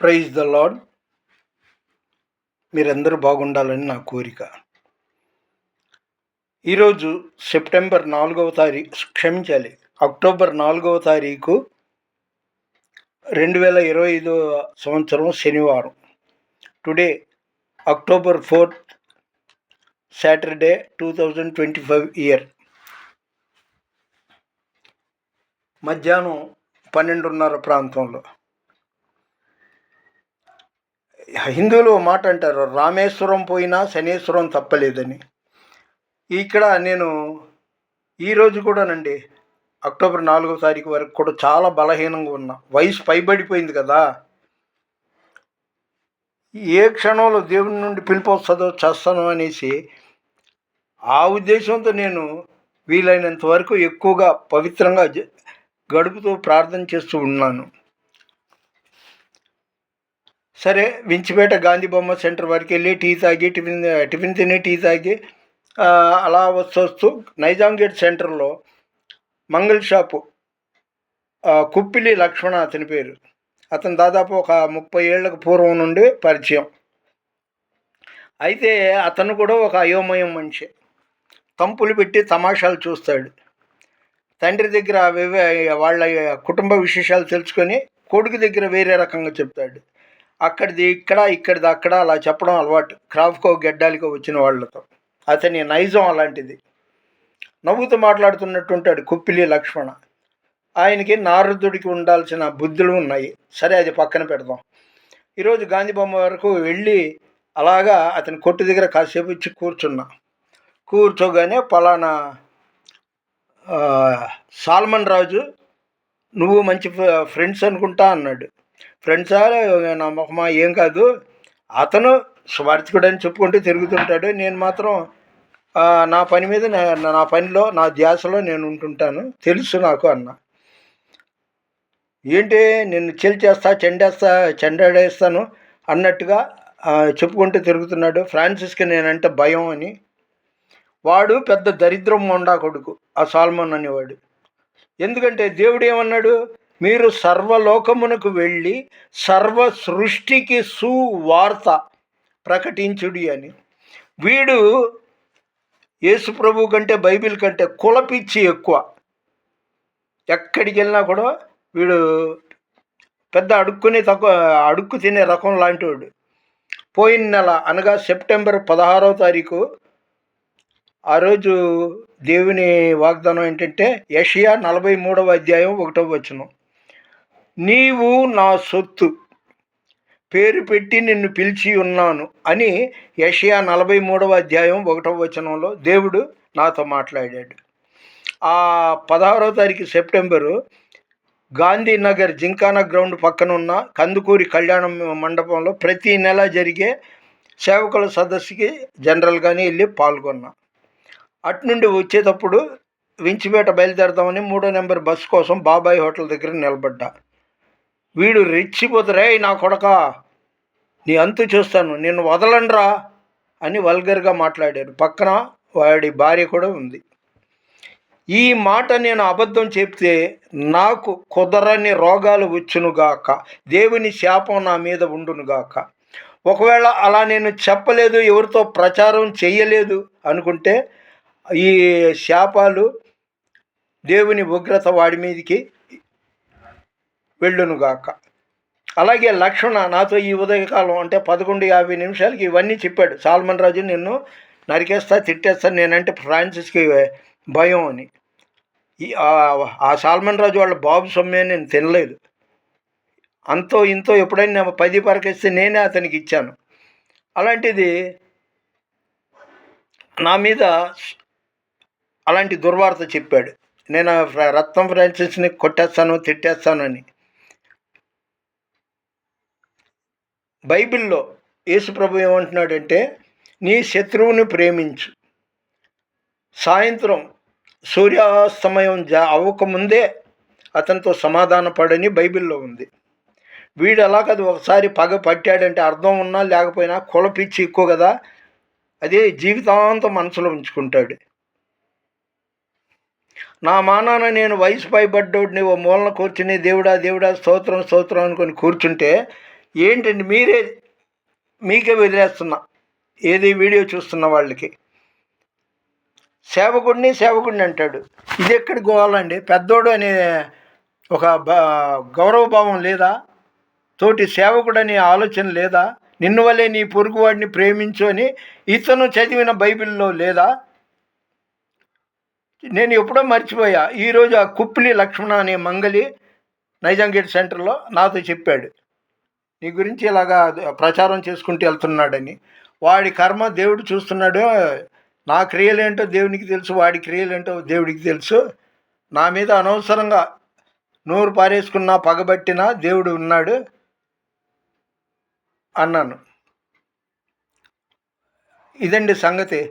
Praise the lord. మీరందరూ బాగుండాలని నా కోరిక. ఈరోజు సెప్టెంబర్ 4వ తారీఖు, అక్టోబర్ 4వ తారీఖు 2025 సంవత్సరం శనివారం. Today October 4th Saturday 2025 year. మధ్యాహ్నం 12:30 ప్రాంతంలో. హిందువులు మాట అంటారు, రామేశ్వరం పోయినా శనేశ్వరం తప్పలేదని. ఇక్కడ నేను ఈరోజు కూడానండి, అక్టోబర్ 4వ తారీఖు వరకు కూడా చాలా బలహీనంగా ఉన్నా. వయసు పైబడిపోయింది కదా, ఏ క్షణంలో దేవుని నుండి పిలుపు వస్తుందో చేస్తాను అనేసి ఆ ఉద్దేశంతో నేను వీలైనంత వరకు ఎక్కువగా పవిత్రంగా గడుపుతూ ప్రార్థన చేస్తూ ఉన్నాను. సరే, వించిపేట గాంధీ బొమ్మ సెంటర్ వరకు వెళ్ళి టీ తాగి టిఫిన్ తిని టీ తాగి అలా వస్తూ నైజాం గేట్ సెంటర్లో మంగళ షాపు కుప్పిలి లక్ష్మణ అతని పేరు. అతను దాదాపు ఒక 30 ఏళ్లకు పూర్వం నుండి పరిచయం. అయితే అతను కూడా ఒక అయోమయం మనిషి. తంపులు పెట్టి తమాషాలు చూస్తాడు. తండ్రి దగ్గర వాళ్ళ కుటుంబ విశేషాలు తెలుసుకొని కొడుకు దగ్గర వేరే రకంగా చెప్తాడు. అక్కడిది ఇక్కడ, ఇక్కడిది అక్కడ అలా చెప్పడం అలవాటు, క్రాఫ్కో గెడ్డాలికో వచ్చిన వాళ్ళతో. అతని నైజం అలాంటిది. నవ్వుతూ మాట్లాడుతున్నట్టుంటాడు కుప్పిలి లక్ష్మణ. ఆయనకి నారదుడికి ఉండాల్సిన బుద్ధులు ఉన్నాయి. సరే, అది పక్కన పెడదాం. ఈరోజు గాంధీ బొమ్మ వరకు వెళ్ళి అలాగా అతని కొట్టు దగ్గర కాసేపు ఇచ్చి కూర్చోగానే పలానా సాల్మన్ రాజు, నువ్వు మంచి ఫ్రెండ్స్ అనుకుంటా అన్నాడు. ఫ్రెండ్సా? నా మొహమా, ఏం కాదు, అతను స్వార్థకుడు అని చెప్పుకుంటూ తిరుగుతుంటాడు. నేను మాత్రం నా పని మీద, నా పనిలో, నా ధ్యాసలో నేను ఉంటుంటాను, తెలుసు నాకు అన్న. ఏంటి, నిన్ను చెల్చేస్తా, చెండాడేస్తాను అన్నట్టుగా చెప్పుకుంటూ తిరుగుతున్నాడు. ఫ్రాన్సిస్కి నేనంటే భయం అని. వాడు పెద్ద దరిద్రం మొండా కొడుకు, ఆ సాల్మన్ అనేవాడు. ఎందుకంటే దేవుడు ఏమన్నాడు, మీరు సర్వలోకమునకు వెళ్ళి సర్వ సృష్టికి సువార్త ప్రకటించుడి అని. వీడు యేసు ప్రభు కంటే బైబిల్ కంటే కులపిచ్చి ఎక్కువ. ఎక్కడికి వెళ్ళినా కూడా వీడు పెద్ద అడుక్కు తినే రకం లాంటి వాడు. పోయిన నెల అనగా సెప్టెంబర్ 16వ తారీఖు, ఆ రోజు దేవుని వాగ్దానం ఏంటంటే యెషయా 43వ అధ్యాయం 1వ వచనం, నీవు నా సొత్తు, పేరు పెట్టి నిన్ను పిలిచి ఉన్నాను అని యెషయా 43వ అధ్యాయం 1వ వచనంలో దేవుడు నాతో మాట్లాడాడు. ఆ 16వ తారీఖు సెప్టెంబరు గాంధీనగర్ జింకానా గ్రౌండ్ పక్కన ఉన్న కందుకూరి కళ్యాణ మండపంలో ప్రతి నెల జరిగే సేవకుల సదస్సుకి జనరల్గానే వెళ్ళి పాల్గొన్నా. అటునుండి వచ్చేటప్పుడు వించిపేట బయలుదేరదామని 3వ నెంబర్ బస్సు కోసం బాబాయ్ హోటల్ దగ్గర నిలబడ్డా. వీడు రెచ్చిపోతారే, నా కొడక, నీ అంతు చూస్తాను, నిన్ను వదలండ్రా అని వల్గర్గా మాట్లాడారు. పక్కన వాడి భార్య కూడా ఉంది. ఈ మాట నేను అబద్ధం చెప్తే నాకు కుదరని రోగాలు వచ్చునుగాక, దేవుని శాపం నా మీద ఉండునుగాక. ఒకవేళ అలా నేను చెప్పలేదు, ఎవరితో ప్రచారం చేయలేదు అనుకుంటే ఈ శాపాలు, దేవుని ఉగ్రత వాడి మీదకి వెళ్ళునుగాక. అలాగే లక్ష్మణ నాతో ఈ ఉదయకాలం అంటే 11:50 ఇవన్నీ చెప్పాడు. సాల్మన్ రాజు, నిన్ను నరికేస్తా, తిట్టేస్తాను, నేనంటే ఫ్రాన్సిస్కి భయం అని. ఆ సాల్మన్ రాజు వాళ్ళ బాబు సొమ్మే నేను తినలేదు. అంతో ఇంతో ఎప్పుడైనా 10 పరకేస్తే నేనే అతనికి ఇచ్చాను. అలాంటిది నా మీద అలాంటి దుర్వార్త చెప్పాడు. నేను రత్నం ఫ్రాన్సిస్ని కొట్టేస్తాను, తిట్టేస్తానని. బైబిల్లో యేసు ప్రభు ఏమంటున్నాడంటే, నీ శత్రువుని ప్రేమించు, సాయంత్రం సూర్యాస్తమయం అవ్వకముందే అతనితో సమాధాన పడని బైబిల్లో ఉంది. వీడు అలా కాదు, ఒకసారి పగ పట్టాడంటే అర్థం ఉన్నా లేకపోయినా కులపిచ్చి ఎక్కువ కదా, అదే జీవితాంతం మనసులో ఉంచుకుంటాడు. నా మానాన నేను వయసు పైబడ్డోడిని ఓ మూలన కూర్చుని దేవుడా దేవుడా స్తోత్రం స్తోత్రం అనుకొని కూర్చుంటే ఏంటండి మీకే వదిలేస్తున్నా, ఏది వీడియో చూస్తున్న వాళ్ళకి. సేవకుడిని అంటాడు. ఇది ఎక్కడి గోవాలండి? పెద్దోడు అనే ఒక గౌరవభావం లేదా? తోటి సేవకుడనే ఆలోచన లేదా? నిన్ను వల్లే నీ పొరుగువాడిని ప్రేమించు అని ఇతను చదివిన బైబిల్లో లేదా? నేను ఎప్పుడో మర్చిపోయా. ఈరోజు ఆ కుప్పిలి లక్ష్మణ అనే మంగలి నైజాంగేట్ సెంటర్లో నాతో చెప్పాడు, నీ గురించి ఇలాగా ప్రచారం చేసుకుంటూ వెళ్తున్నాడని. వాడి కర్మ దేవుడు చూస్తున్నాడు. నా క్రియలేంటో దేవునికి తెలుసు, వాడి క్రియలేంటో దేవుడికి తెలుసు. నా మీద అనవసరంగా నోరు పారేసుకున్నా, పగబట్టినా దేవుడు ఉన్నాడు అన్నాను. ఇదండి సంగతి.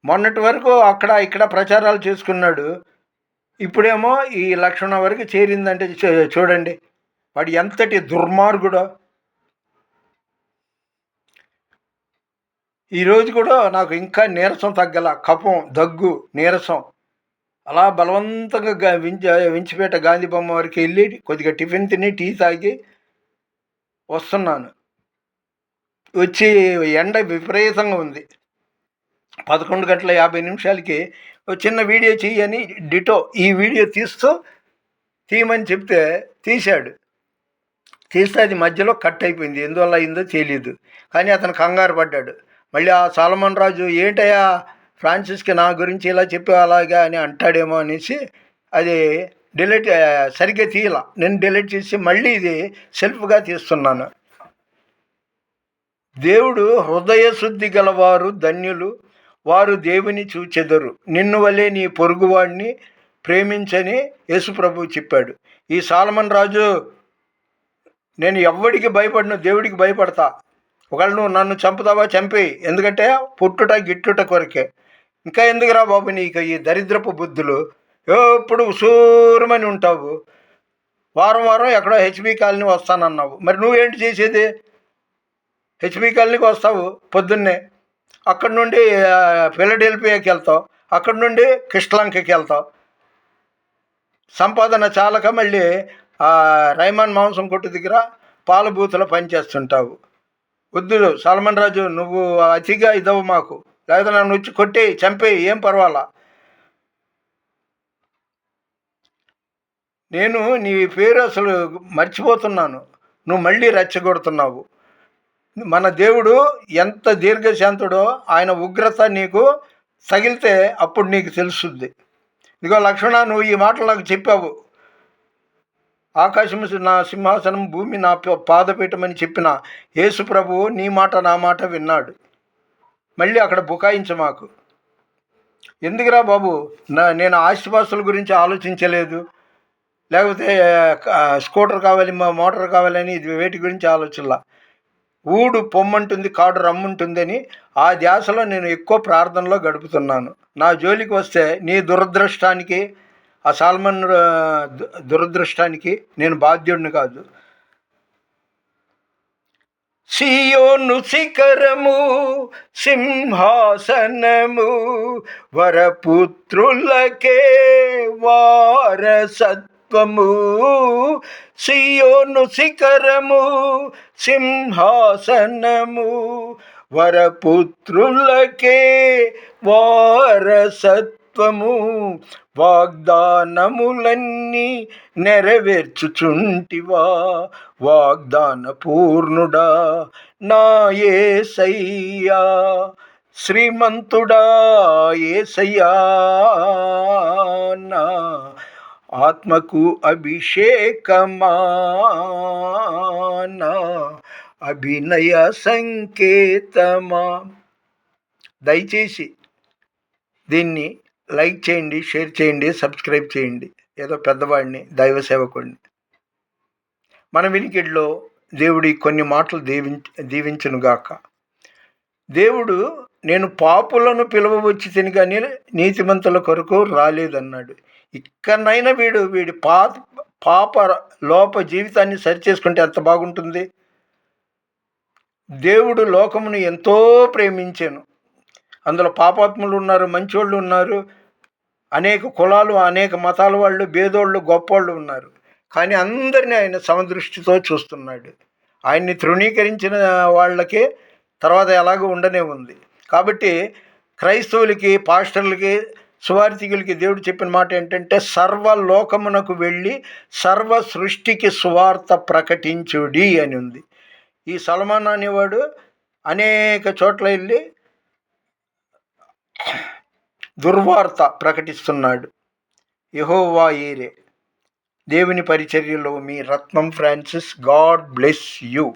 మొన్నటి వరకు అక్కడ ఇక్కడ ప్రచారాలు చేసుకున్నాడు. ఇప్పుడేమో ఈ లక్షణం వరకు చేరిందంటే చూడండి, వాడు ఎంతటి దుర్మార్గుడో. ఈరోజు కూడా నాకు ఇంకా నీరసం తగ్గల, కఫం, దగ్గు, నీరసం. అలా బలవంతంగా వించిపేట గాంధీ బొమ్మ వరకు వెళ్ళి కొద్దిగా టిఫిన్ తిని టీ తాగి వస్తున్నాను. వచ్చి ఎండ విపరీతంగా ఉంది. 11:50 చిన్న వీడియో చేయని డిటో ఈ వీడియో తీయమని చెప్తే తీశాడు. తీస్తే అది మధ్యలో కట్ అయిపోయింది. ఎందువల్ల అయిందో తెలియదు. కానీ అతను కంగారు పడ్డాడు. మళ్ళీ ఆ సాలమన్ రాజు, ఏంటయ్యా ఫ్రాన్సిస్కి నా గురించి ఇలా చెప్పే అలాగా అని అంటాడేమో అనేసి అది సరిగ్గా తీయాల. నేను డిలీట్ చేసి మళ్ళీ ఇది సెల్ఫ్గా తీస్తున్నాను. దేవుడు హృదయ శుద్ధి గలవారు ధన్యులు, వారు దేవుని చూచెదరు. నిన్ను వలే నీ పొరుగువాడిని ప్రేమించని యేసుప్రభు చెప్పాడు. ఈ సాలమన్ రాజు, నేను ఎవ్వడికి భయపడను, దేవుడికి భయపడతా. ఒకవేళ నువ్వు నన్ను చంపుతావా చంపేయి, ఎందుకంటే పుట్టుట గిట్టుట కొరకే. ఇంకా ఎందుకురా బాబు నీకు ఈ దరిద్రపు బుద్ధులు? ఎప్పుడు సూరమని ఉంటావు. వారం వారం ఎక్కడో హెచ్బి కాలనీ వస్తానన్నావు. మరి నువ్వేంటి చేసేది? హెచ్బి కాలనీకి వస్తావు పొద్దున్నే, అక్కడి నుండి ఫిలడెల్ఫియాకి వెళ్తావు, అక్కడి నుండి కృష్ణలంకకి వెళ్తావు, సంపాదన చాలక మళ్ళీ రైమాన్ మాంసం కొట్టు దగ్గర పాల బూతులో పనిచేస్తుంటావు. వద్దు సాలమన్ రాజు, నువ్వు అతిగా ఇదవు మాకు, లేకపోతే నన్ను వచ్చి కొట్టి చంపేయి, ఏం పర్వాలా. నేను నీ పేరు అసలు మర్చిపోతున్నాను, నువ్వు మళ్ళీ రెచ్చగొడుతున్నావు. మన దేవుడు ఎంత దీర్ఘశాంతుడో, ఆయన ఉగ్రత నీకు తగిలితే అప్పుడు నీకు తెలుస్తుంది. ఇదిగో లక్ష్మణ, నువ్వు ఈ మాటలు నాకు చెప్పావు. ఆకాశం నా సింహాసనం, భూమి నా పాదపీఠమని చెప్పిన యేసు ప్రభువు నీ మాట నా మాట విన్నాడు. మళ్ళీ అక్కడ బుకాయించ మాకు. ఎందుకురా బాబు? నేను ఆస్తిపాస్తుల గురించి ఆలోచించలేదు, లేకపోతే స్కూటర్ కావాలి, మోటార్ కావాలని ఇది వేటి గురించి ఆలోచనలా. ఊడు పొమ్మంటుంది, కాడు రమ్ముంటుందని ఆ ధ్యాసలో నేను ఎక్కువ ప్రార్థనలో గడుపుతున్నాను. నా జోలికి వస్తే నీ దురదృష్టానికి, ఆ సాల్మన్ దురదృష్టానికి నేను బాధ్యుడిని కాదు. సియోను శిఖరము సింహాసనము, వరపుత్రులకే వారసత్వము. సియోను శిఖరము సింహాసనము, వరపుత్రులకే వారసత్వము. వాగ్దానములన్నీ నెరవేర్చుచుంటివా, వాగ్దాన పూర్ణుడా నా యేసయ్యా. శ్రీమంతుడా యేసయ్యా, నా ఆత్మకు అభిషేకమా, నా అభినయ సంకేతమా. దయచేసి దీన్ని లైక్ చేయండి, షేర్ చేయండి, సబ్స్క్రైబ్ చేయండి. ఏదో పెద్దవాడిని, దైవ సేవకుడిని. మన వినికిడిలో దేవుడి కొన్ని మాటలు దీవించునుగాక. దేవుడు, నేను పాపులను పిలువవచ్చి తిని కానీ నీతిమంతుల కొరకు రాలేదన్నాడు. ఇక్కడనైనా వీడి పాప లోప జీవితాన్ని సరిచేసుకుంటే ఎంత బాగుంటుంది. దేవుడు లోకమును ఎంతో ప్రేమించాను. అందులో పాపాత్ములు ఉన్నారు, మంచోళ్ళు ఉన్నారు, అనేక కులాలు, అనేక మతాల వాళ్ళు, భేదోళ్ళు, గొప్పోళ్ళు ఉన్నారు. కానీ అందరినీ ఆయన సమదృష్టితో చూస్తున్నాడు. ఆయన్ని తృణీకరించిన వాళ్ళకి తర్వాత ఎలాగో ఉండనే ఉంది. కాబట్టి క్రైస్తవులకి, పాస్టర్లకి, సువార్థికులకి దేవుడు చెప్పిన మాట ఏంటంటే, సర్వలోకమునకు వెళ్ళి సర్వ సృష్టికి సువార్త ప్రకటించుడి అని ఉంది. ఈ సల్మాన్ అనేవాడు అనేక చోట్ల వెళ్ళి దుర్వార్త ప్రకటిస్తున్నాడు. యెహోవా ఈరే, దేవుని పరిచర్యలో మీ రత్నం ఫ్రాన్సిస్. God bless you.